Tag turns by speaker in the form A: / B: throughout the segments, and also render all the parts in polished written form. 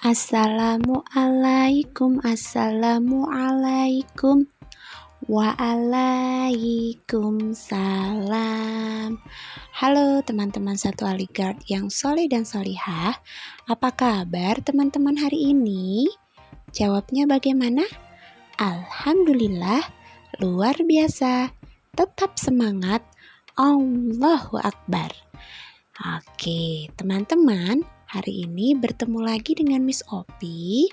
A: Assalamualaikum, assalamualaikum. Waalaikumsalam. Halo teman-teman satu Aligard yang soleh dan solihah. Apa kabar teman-teman hari ini? Jawabnya bagaimana? Alhamdulillah, luar biasa. Tetap semangat. Allahu Akbar. Oke, teman-teman, hari ini bertemu lagi dengan Miss Opi,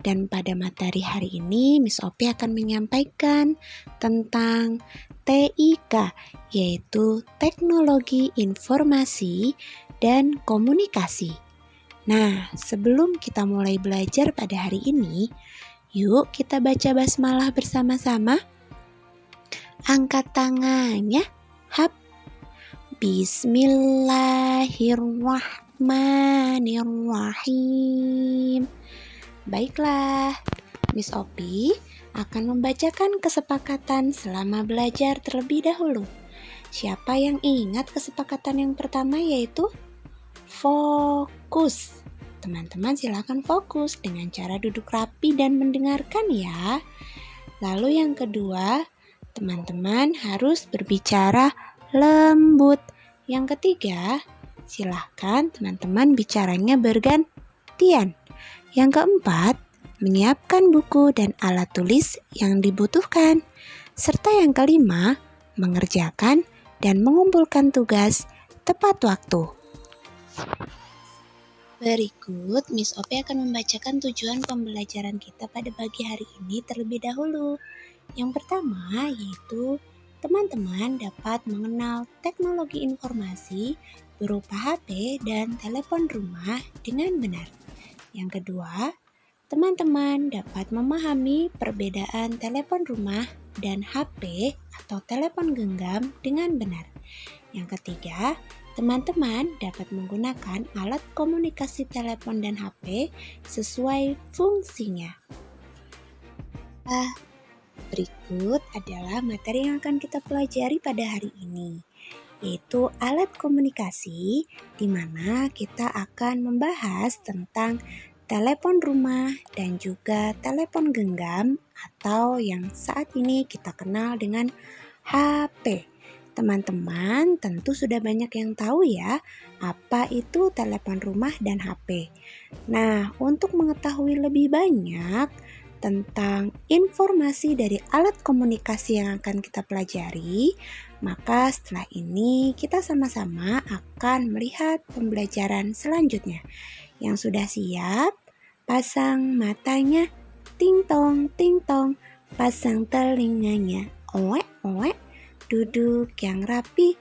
A: dan pada materi hari ini Miss Opi akan menyampaikan tentang TIK, yaitu Teknologi Informasi dan Komunikasi. Nah, sebelum kita mulai belajar pada hari ini, yuk kita baca basmalah bersama-sama. Angkat tangannya, hap. Bismillahirrahmanirrahim. Baiklah, Miss Opi akan membacakan kesepakatan selama belajar terlebih dahulu. Siapa yang ingat kesepakatan yang pertama, yaitu fokus? Teman-teman silakan fokus dengan cara duduk rapi dan mendengarkan ya. Lalu yang kedua, teman-teman harus berbicara lembut. Yang ketiga, silahkan teman-teman bicaranya bergantian. Yang keempat, menyiapkan buku dan alat tulis yang dibutuhkan. Serta yang kelima, mengerjakan dan mengumpulkan tugas tepat waktu. Berikut, Miss Opi akan membacakan tujuan pembelajaran kita pada pagi hari ini terlebih dahulu. Yang pertama, yaitu teman-teman dapat mengenal teknologi informasi berupa HP dan telepon rumah dengan benar. Yang kedua, teman-teman dapat memahami perbedaan telepon rumah dan HP atau telepon genggam dengan benar. Yang ketiga, teman-teman dapat menggunakan alat komunikasi telepon dan HP sesuai fungsinya. Berikut adalah materi yang akan kita pelajari pada hari ini, yaitu alat komunikasi, di mana kita akan membahas tentang telepon rumah dan juga telepon genggam atau yang saat ini kita kenal dengan HP. Teman-teman tentu sudah banyak yang tahu ya, apa itu telepon rumah dan HP. Nah, untuk mengetahui lebih banyak tentang informasi dari alat komunikasi yang akan kita pelajari, maka setelah ini kita sama-sama akan melihat pembelajaran selanjutnya. Yang sudah siap, pasang matanya, ting tong, pasang telinganya, oek, oek, duduk yang rapi,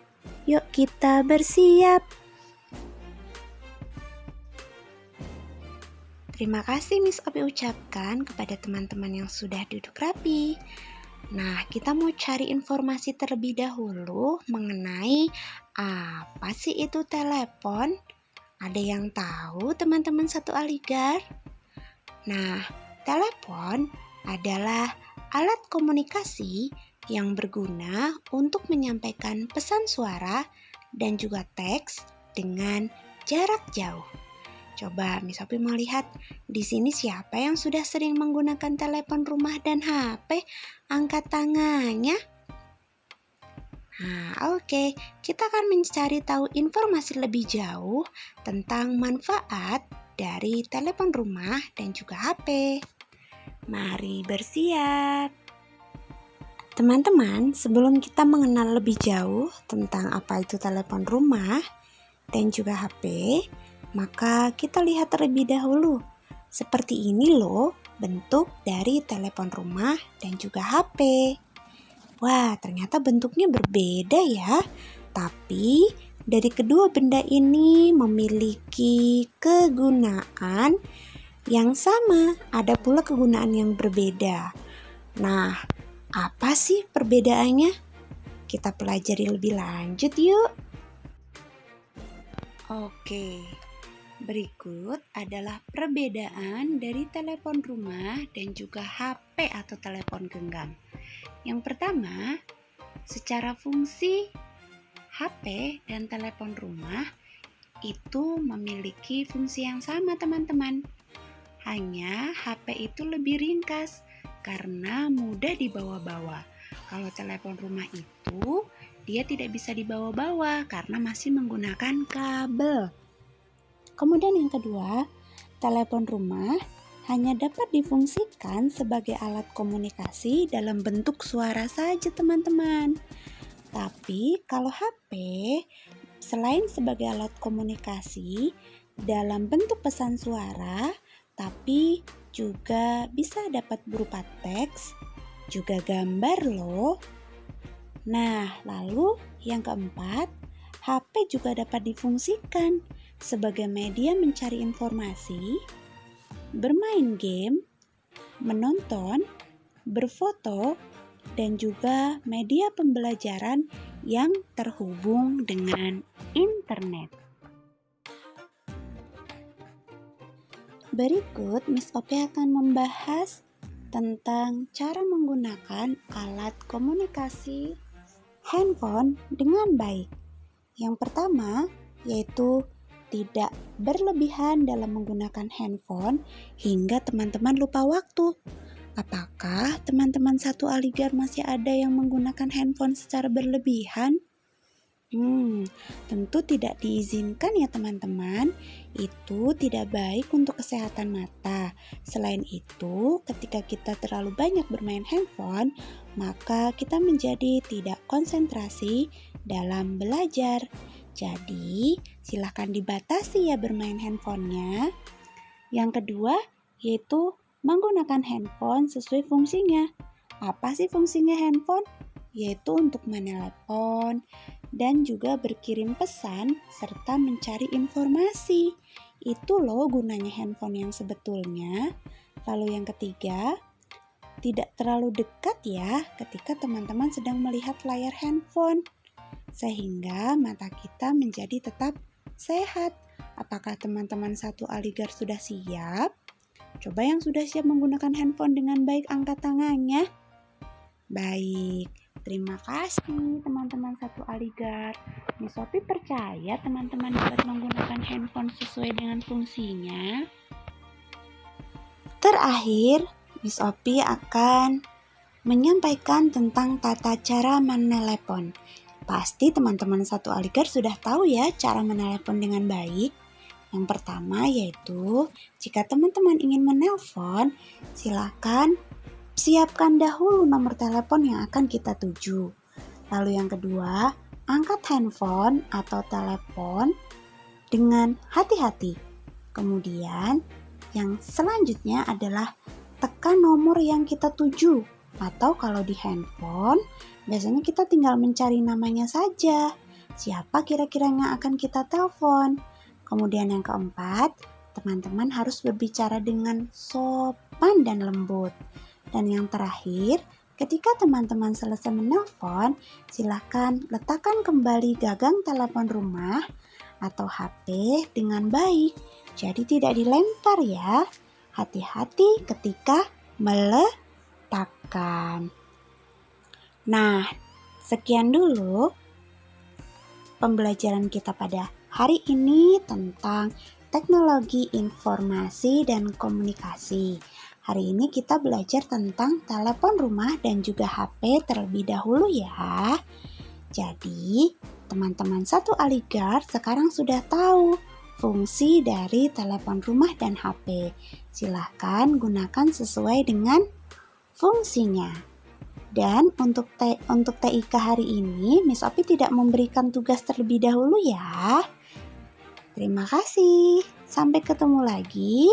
A: yuk kita bersiap. Terima kasih Miss Opi ucapkan kepada teman-teman yang sudah duduk rapi. Nah, kita mau cari informasi terlebih dahulu mengenai apa sih itu telepon? Ada yang tahu teman-teman satu Aligard? Nah, telepon adalah alat komunikasi yang berguna untuk menyampaikan pesan suara dan juga teks dengan jarak jauh. Coba Miss Opi mau lihat di sini siapa yang sudah sering menggunakan telepon rumah dan HP? Angkat tangannya. Nah, oke. Kita akan mencari tahu informasi lebih jauh tentang manfaat dari telepon rumah dan juga HP. Mari bersiap. Teman-teman, sebelum kita mengenal lebih jauh tentang apa itu telepon rumah dan juga HP, maka kita lihat terlebih dahulu. Seperti ini loh bentuk dari telepon rumah dan juga HP. Wah, ternyata bentuknya berbeda ya. Tapi dari kedua benda ini memiliki kegunaan yang sama. Ada pula kegunaan yang berbeda. Nah, apa sih perbedaannya? Kita pelajari lebih lanjut yuk. Oke, berikut adalah perbedaan dari telepon rumah dan juga HP atau telepon genggam. Yang pertama, secara fungsi HP dan telepon rumah itu memiliki fungsi yang sama, teman-teman. Hanya HP itu lebih ringkas karena mudah dibawa-bawa. Kalau telepon rumah itu dia tidak bisa dibawa-bawa karena masih menggunakan kabel. Kemudian yang kedua, telepon rumah hanya dapat difungsikan sebagai alat komunikasi dalam bentuk suara saja, teman-teman. Tapi kalau HP selain sebagai alat komunikasi dalam bentuk pesan suara, tapi juga bisa dapat berupa teks, juga gambar loh. Nah, lalu yang keempat, HP juga dapat difungsikan sebagai media mencari informasi, bermain game, menonton, berfoto, dan juga media pembelajaran yang terhubung dengan internet. Berikut Miss Opi akan membahas tentang cara menggunakan alat komunikasi handphone dengan baik. Yang pertama yaitu tidak berlebihan dalam menggunakan handphone hingga teman-teman lupa waktu. Apakah teman-teman satu Aligar masih ada yang menggunakan handphone secara berlebihan? Tentu tidak diizinkan ya teman-teman. Itu tidak baik untuk kesehatan mata. Selain itu, ketika kita terlalu banyak bermain handphone, maka kita menjadi tidak konsentrasi dalam belajar. Jadi, silahkan dibatasi ya bermain handphonenya. Yang kedua, yaitu menggunakan handphone sesuai fungsinya. Apa sih fungsinya handphone? Yaitu untuk menelepon dan juga berkirim pesan serta mencari informasi. Itu loh gunanya handphone yang sebetulnya. Lalu yang ketiga, tidak terlalu dekat ya ketika teman-teman sedang melihat layar handphone, sehingga mata kita menjadi tetap sehat. Apakah teman-teman satu Aligar sudah siap? Coba yang sudah siap menggunakan handphone dengan baik angkat tangannya. Baik, terima kasih teman-teman satu Aligar. Miss Opi percaya teman-teman dapat menggunakan handphone sesuai dengan fungsinya. Terakhir, Miss Opi akan menyampaikan tentang tata cara menelepon. Pasti teman-teman satu Aligar sudah tahu ya cara menelepon dengan baik. Yang pertama yaitu jika teman-teman ingin menelpon, silakan siapkan dahulu nomor telepon yang akan kita tuju. Lalu yang kedua, angkat handphone atau telepon dengan hati-hati. Kemudian yang selanjutnya adalah tekan nomor yang kita tuju. Atau kalau di handphone, biasanya kita tinggal mencari namanya saja. Siapa kira-kira yang akan kita telepon? Kemudian yang keempat, teman-teman harus berbicara dengan sopan dan lembut. Dan yang terakhir, ketika teman-teman selesai menelpon, silakan letakkan kembali gagang telepon rumah atau HP dengan baik. Jadi tidak dilempar ya. Hati-hati ketika meletakkan. Nah, sekian dulu pembelajaran kita pada hari ini tentang teknologi informasi dan komunikasi. Hari ini kita belajar tentang telepon rumah dan juga HP terlebih dahulu ya. Jadi, teman-teman satu Aligar sekarang sudah tahu fungsi dari telepon rumah dan HP. Silahkan gunakan sesuai dengan fungsinya. Dan untuk TIK hari ini, Miss Opi tidak memberikan tugas terlebih dahulu ya. Terima kasih. Sampai ketemu lagi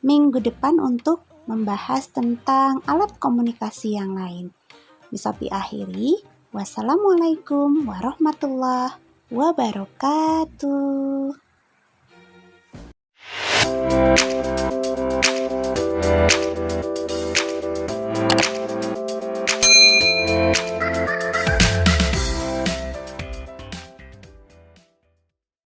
A: minggu depan untuk membahas tentang alat komunikasi yang lain. Miss Opi akhiri. Wassalamualaikum warahmatullahi wabarakatuh.